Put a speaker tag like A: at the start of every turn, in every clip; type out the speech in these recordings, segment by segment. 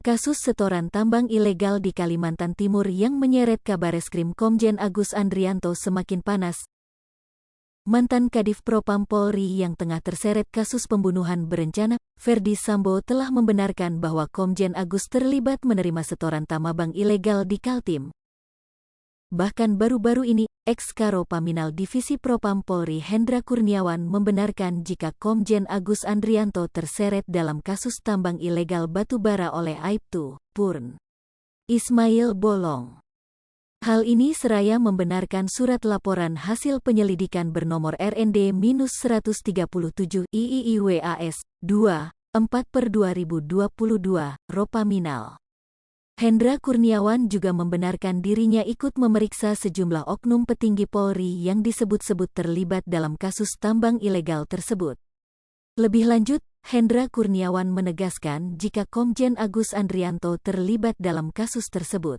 A: Kasus setoran tambang ilegal di Kalimantan Timur yang menyeret Kabareskrim Komjen Agus Andrianto semakin panas. Mantan Kadif Propam Polri yang tengah terseret kasus pembunuhan berencana, Ferdi Sambo telah membenarkan bahwa Komjen Agus terlibat menerima setoran tambang ilegal di Kaltim. Bahkan baru-baru ini, ex-Karo Paminal Divisi Propam Polri Hendra Kurniawan membenarkan jika Komjen Agus Andrianto terseret dalam kasus tambang ilegal batubara oleh Aibtu Purn Ismail Bolong. Hal ini seraya membenarkan surat laporan hasil penyelidikan bernomor RND-137 IIIWAS 2/4/2022 Ropaminal. Hendra Kurniawan juga membenarkan dirinya ikut memeriksa sejumlah oknum petinggi Polri yang disebut-sebut terlibat dalam kasus tambang ilegal tersebut. Lebih lanjut, Hendra Kurniawan menegaskan jika Komjen Agus Andrianto terlibat dalam kasus tersebut.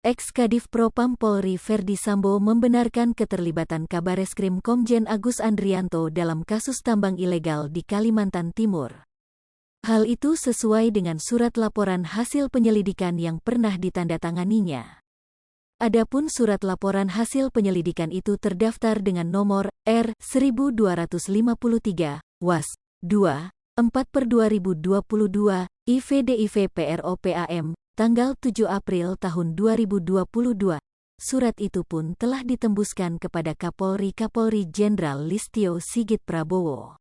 A: Ex-Kadif Propam Polri Ferdi Sambo membenarkan keterlibatan Kabareskrim Komjen Agus Andrianto dalam kasus tambang ilegal di Kalimantan Timur. Hal itu sesuai dengan surat laporan hasil penyelidikan yang pernah ditandatanganinya. Adapun surat laporan hasil penyelidikan itu terdaftar dengan nomor R1253 WAS 2/4/2022 IVDIV PROPAM tanggal 7 April tahun 2022. Surat itu pun telah ditembuskan kepada Kapolri Jenderal Listio Sigit Prabowo.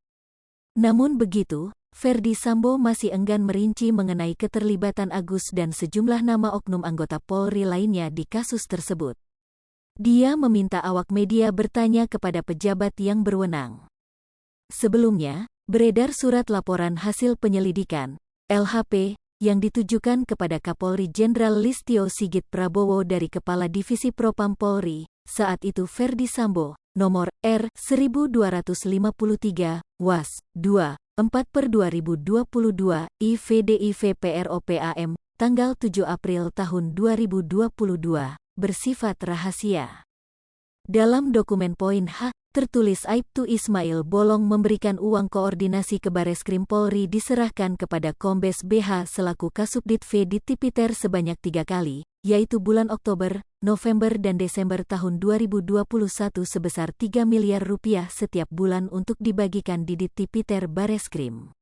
A: Namun begitu, Ferdi Sambo masih enggan merinci mengenai keterlibatan Agus dan sejumlah nama oknum anggota Polri lainnya di kasus tersebut. Dia meminta awak media bertanya kepada pejabat yang berwenang. Sebelumnya, beredar surat laporan hasil penyelidikan, LHP, yang ditujukan kepada Kapolri Jenderal Listio Sigit Prabowo dari Kepala Divisi Propam Polri, saat itu Ferdi Sambo, nomor R1253, WAS 2/4/2022 IVDIV PROPAM tanggal 7 April tahun 2022 bersifat rahasia. Dalam dokumen poin H, tertulis Aibtu Ismail Bolong memberikan uang koordinasi ke Bareskrim Polri diserahkan kepada Kombes BH selaku Kasubdit V di Tipiter sebanyak 3 kali, yaitu bulan Oktober, November dan Desember tahun 2021 sebesar 3 miliar rupiah setiap bulan untuk dibagikan di Tipiter Bareskrim.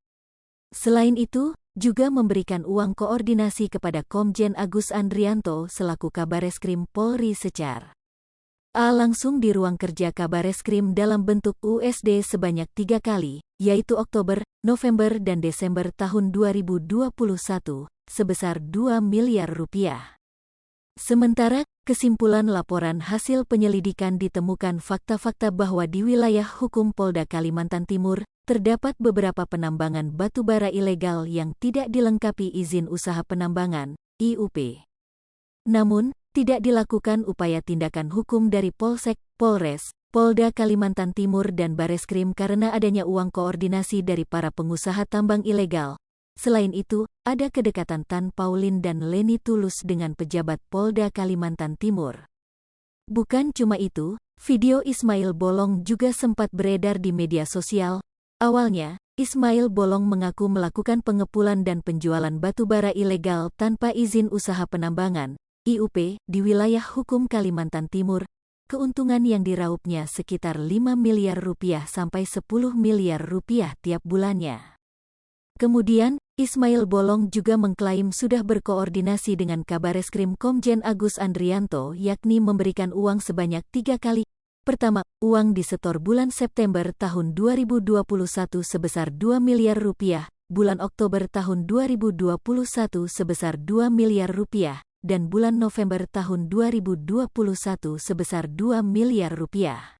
A: Selain itu, juga memberikan uang koordinasi kepada Komjen Agus Andrianto selaku Kabareskrim Polri secara A langsung di ruang kerja Kabareskrim dalam bentuk USD sebanyak 3 kali, yaitu Oktober, November dan Desember tahun 2021, sebesar 2 miliar rupiah. Sementara, kesimpulan laporan hasil penyelidikan ditemukan fakta-fakta bahwa di wilayah hukum Polda Kalimantan Timur, terdapat beberapa penambangan batubara ilegal yang tidak dilengkapi izin usaha penambangan, IUP. Namun, tidak dilakukan upaya tindakan hukum dari Polsek, Polres, Polda Kalimantan Timur dan Bareskrim karena adanya uang koordinasi dari para pengusaha tambang ilegal. Selain itu, ada kedekatan Tan Paulin dan Leni Tulus dengan pejabat Polda Kalimantan Timur. Bukan cuma itu, video Ismail Bolong juga sempat beredar di media sosial. Awalnya, Ismail Bolong mengaku melakukan pengepulan dan penjualan batubara ilegal tanpa izin usaha penambangan, IUP, di wilayah hukum Kalimantan Timur. Keuntungan yang diraupnya sekitar 5 miliar rupiah sampai 10 miliar rupiah tiap bulannya. Kemudian, Ismail Bolong juga mengklaim sudah berkoordinasi dengan Kabareskrim Komjen Agus Andrianto yakni memberikan uang sebanyak 3 kali. Pertama, uang disetor bulan September tahun 2021 sebesar 2 miliar rupiah, bulan Oktober tahun 2021 sebesar 2 miliar rupiah, dan bulan November tahun 2021 sebesar 2 miliar rupiah.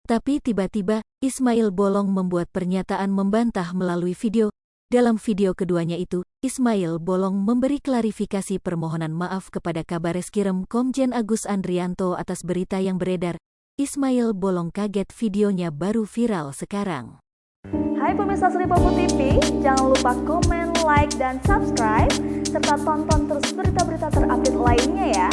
A: Tapi tiba-tiba, Ismail Bolong membuat pernyataan membantah melalui video. Dalam video keduanya itu, Ismail Bolong memberi klarifikasi permohonan maaf kepada Kabareskrim Komjen Agus Andrianto atas berita yang beredar. Ismail Bolong kaget videonya baru viral sekarang.
B: Hai pemirsa Sri Popo TV, jangan lupa komen, like, dan subscribe, serta tonton terus berita-berita terupdate lainnya ya.